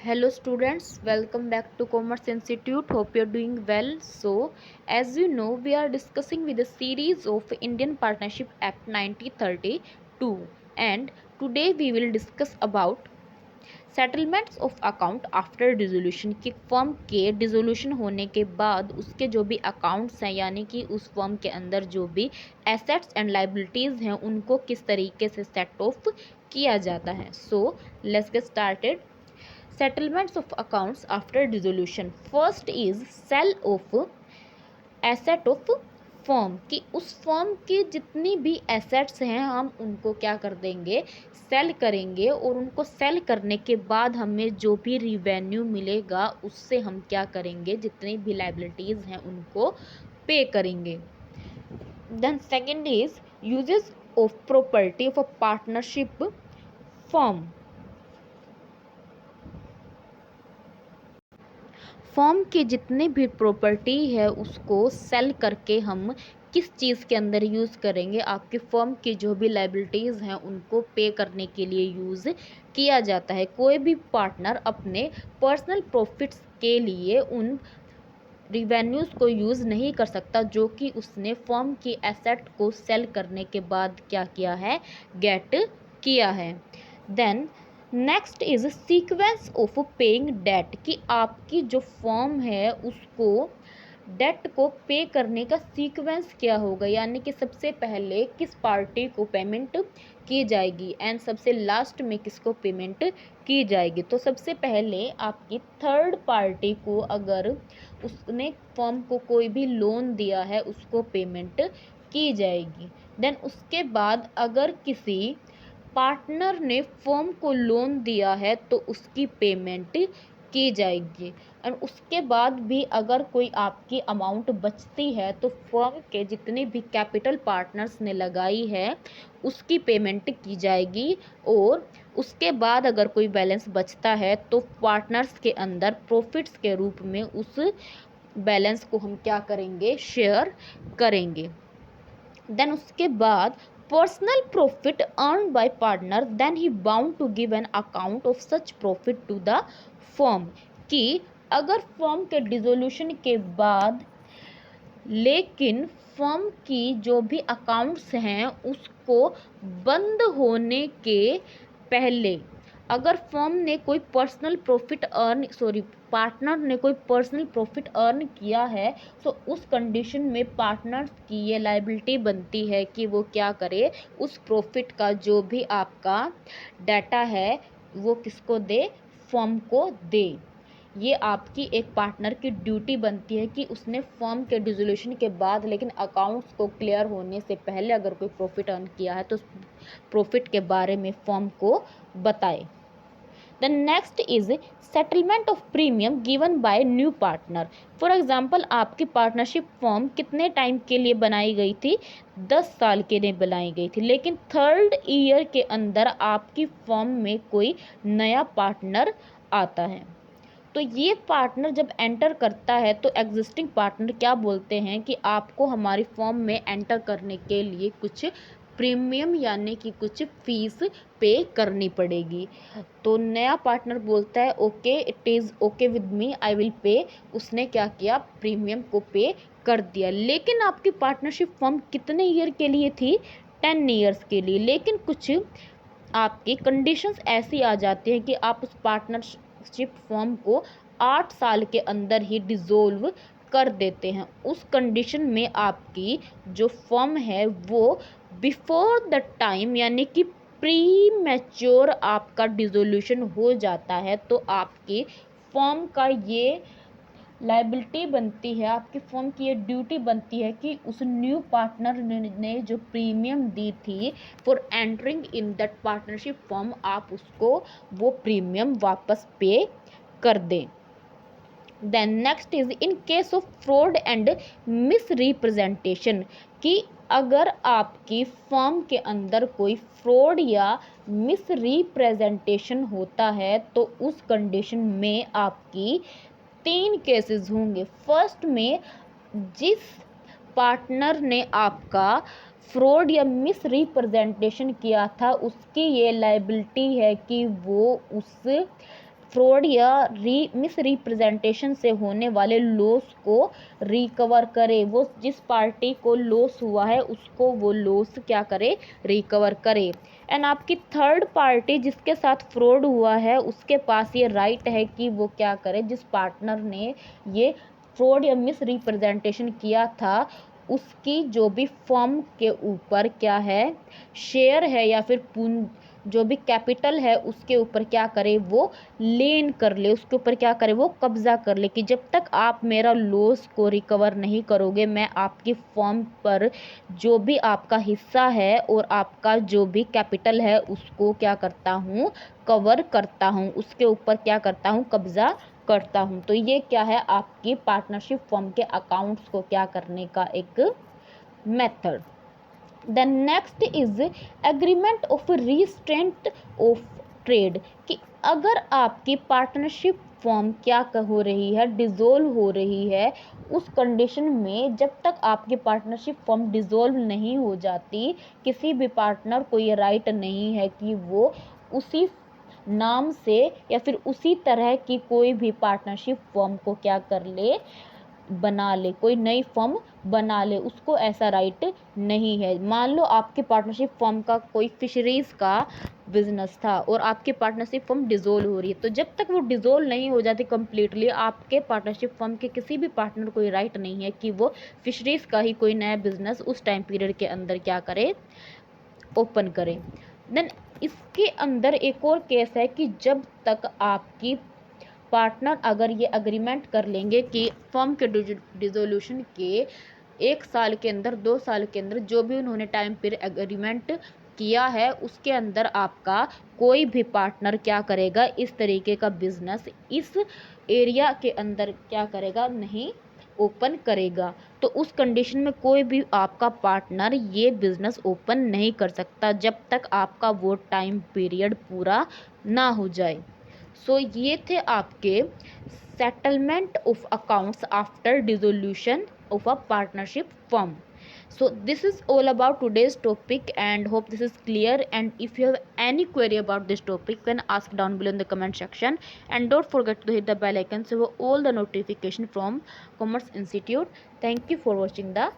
Hello students, welcome back to Commerce Institute. Hope you're doing well. So, as you know, we are discussing with a series of Indian Partnership Act 1932, and today we will discuss about settlements of account after dissolution कि firm के dissolution होने के बाद उसके जो भी accounts हैं यानी कि उस फर्म के अंदर जो भी एसेट्स एंड लाइबिलिटीज़ हैं उनको किस तरीके से सेट ऑफ किया जाता है. So let's get started. Settlements of accounts after dissolution. First is sell of asset of firm कि उस फर्म की जितनी भी एसेट्स हैं हम उनको क्या कर देंगे, सेल करेंगे, और उनको सेल करने के बाद हमें जो भी रिवेन्यू मिलेगा उससे हम क्या करेंगे, जितनी भी लाइबिलिटीज़ हैं उनको पे करेंगे. Then second is uses of property of a partnership firm. Firm की जितनी भी प्रॉपर्टी है उसको सेल करके हम किस चीज़ के अंदर यूज़ करेंगे, आपकी फर्म की जो भी लाइबिलिटीज़ हैं उनको पे करने के लिए यूज़ किया जाता है. कोई भी पार्टनर अपने पर्सनल प्रॉफिट्स के लिए उन रिवेन्यूज़ को यूज़ नहीं कर सकता जो कि उसने फर्म की एसेट को सेल करने के बाद क्या किया है, गेट किया है. Then next is sequence of paying debt कि आपकी जो फर्म है उसको डेट को पे करने का सीक्वेंस क्या होगा, यानी कि सबसे पहले किस पार्टी को पेमेंट की जाएगी एंड सबसे लास्ट में किसको पेमेंट की जाएगी. तो सबसे पहले आपकी थर्ड पार्टी को, अगर उसने फर्म को कोई भी लोन दिया है, उसको पेमेंट की जाएगी. देन उसके बाद अगर किसी पार्टनर ने फर्म को लोन दिया है तो उसकी पेमेंट की जाएगी. और उसके बाद भी अगर कोई आपकी अमाउंट बचती है तो फर्म के जितने भी कैपिटल पार्टनर्स ने लगाई है उसकी पेमेंट की जाएगी. और उसके बाद अगर कोई बैलेंस बचता है तो पार्टनर्स के अंदर प्रॉफिट्स के रूप में उस बैलेंस को हम क्या करेंगे, शेयर करेंगे. देन उसके बाद personal profit earned by partner then he bound to give an account of such profit to the firm कि अगर फर्म के डिसोल्यूशन के बाद लेकिन फर्म की जो भी अकाउंट्स हैं उसको बंद होने के पहले अगर फर्म ने कोई पर्सनल प्रॉफिट पार्टनर ने कोई पर्सनल प्रॉफिट अर्न किया है तो उस कंडीशन में पार्टनर्स की ये लाइबिलिटी बनती है कि वो क्या करे, उस प्रॉफिट का जो भी आपका डाटा है वो किसको दे, फर्म को दे. ये आपकी एक पार्टनर की ड्यूटी बनती है कि उसने फर्म के डिसोल्यूशन के बाद लेकिन अकाउंट्स को क्लियर होने से पहले अगर कोई प्रॉफिट अर्न किया है तो प्रॉफिट के बारे में फर्म को बताए. The next is settlement of premium given by new partner. For example आपकी पार्टनरशिप फर्म कितने टाइम के लिए बनाई गई थी, 10 साल के लिए बनाई गई थी, लेकिन थर्ड ईयर के अंदर आपकी फर्म में कोई नया पार्टनर आता है. तो ये पार्टनर जब एंटर करता है तो एग्जिस्टिंग पार्टनर क्या बोलते हैं कि आपको हमारी फर्म में एंटर करने के लिए कुछ प्रीमियम यानी कि कुछ फीस पे करनी पड़ेगी. तो नया पार्टनर बोलता है okay, it is okay with me, I will pay. उसने क्या किया, प्रीमियम को पे कर दिया. लेकिन आपकी पार्टनरशिप फर्म कितने ईयर के लिए थी, 10 ईयर्स के लिए. लेकिन कुछ आपकी कंडीशंस ऐसी आ जाती हैं कि आप उस पार्टनरशिप फर्म को 8 साल के अंदर ही डिसोल्व कर देते हैं. उस कंडीशन में आपकी जो फर्म है वो बिफोर द टाइम यानी कि प्री मैच्योर आपका डिसोल्यूशन हो जाता है तो आपकी फर्म का ये लाइबिलिटी बनती है, आपकी फर्म की ये ड्यूटी बनती है कि उस न्यू पार्टनर ने जो प्रीमियम दी थी for entering in that partnership firm, आप उसको वो प्रीमियम वापस पे कर दें. Then next is in case of fraud and misrepresentation कि अगर आपकी फर्म के अंदर कोई फ्रॉड या मिस रिप्रेजेंटेशन होता है तो उस कंडीशन में आपकी 3 केसेस होंगे. फर्स्ट में जिस पार्टनर ने आपका फ्रॉड या मिस रिप्रेजेंटेशन किया था उसकी ये लाइबिलिटी है कि वो उस फ्रॉड या मिस रिप्रेजेंटेशन से होने वाले लॉस को रिकवर करे। वो जिस पार्टी को लॉस हुआ है उसको वो लॉस क्या करे, रिकवर करे। एंड आपकी थर्ड पार्टी जिसके साथ फ्रॉड हुआ है उसके पास ये राइट है कि वो क्या करे, जिस पार्टनर ने ये फ्रॉड या मिस रिप्रेजेंटेशन किया था उसकी जो भी फर्म के ऊपर क्या है, शेयर है या फिर जो भी कैपिटल है उसके ऊपर क्या करे, वो लेन कर ले, उसके ऊपर क्या करे, वो कब्जा कर ले कि जब तक आप मेरा लॉस को रिकवर नहीं करोगे मैं आपकी फर्म पर जो भी आपका हिस्सा है और आपका जो भी कैपिटल है उसको क्या करता हूँ, कवर करता हूँ, उसके ऊपर क्या करता हूँ, कब्जा करता हूँ। तो ये क्या है, आपकी पार्टनरशिप फर्म के अकाउंट्स को क्या करने का एक method. The next is agreement of restraint of trade, कि अगर आपकी पार्टनरशिप फॉर्म क्या हो रही है, डिसॉल्व हो रही है, उस कंडीशन में जब तक आपकी पार्टनरशिप फॉर्म डिसॉल्व नहीं हो जाती किसी भी पार्टनर को ये राइट नहीं है कि वो उसी नाम से या फिर उसी तरह की कोई भी पार्टनरशिप फॉर्म को क्या कर ले, बना ले, कोई नई फर्म बना ले, उसको ऐसा राइट नहीं है। मान लो आपके पार्टनरशिप फर्म का कोई फिशरीज का बिजनेस था और आपकी पार्टनरशिप फर्म डिसॉल्व हो रही है, तो जब तक वो डिसॉल्व नहीं हो जाती कम्प्लीटली आपके पार्टनरशिप फर्म के किसी भी पार्टनर को राइट नहीं है कि वो फिशरीज का ही कोई नया बिजनेस उस टाइम पीरियड के अंदर क्या करे, ओपन करे। देन इसके अंदर एक और केस है कि जब तक आपकी पार्टनर अगर ये अग्रीमेंट कर लेंगे कि फर्म के डिसोल्यूशन के 1 साल के अंदर, 2 साल के अंदर जो भी उन्होंने टाइम पीरियड एग्रीमेंट किया है उसके अंदर आपका कोई भी पार्टनर क्या करेगा, इस तरीके का बिजनेस इस एरिया के अंदर क्या करेगा, नहीं ओपन करेगा, तो उस कंडीशन में कोई भी आपका पार्टनर ये बिजनेस ओपन नहीं कर सकता जब तक आपका वो टाइम पीरियड पूरा ना हो जाए। सो ये थे आपके settlement of accounts after dissolution of a partnership firm. So this is all about today's topic and hope this is clear, and if you have any query about this topic you can ask down below in the comment section, and don't forget to hit the bell icon so all the notification from Commerce Institute. Thank you for watching the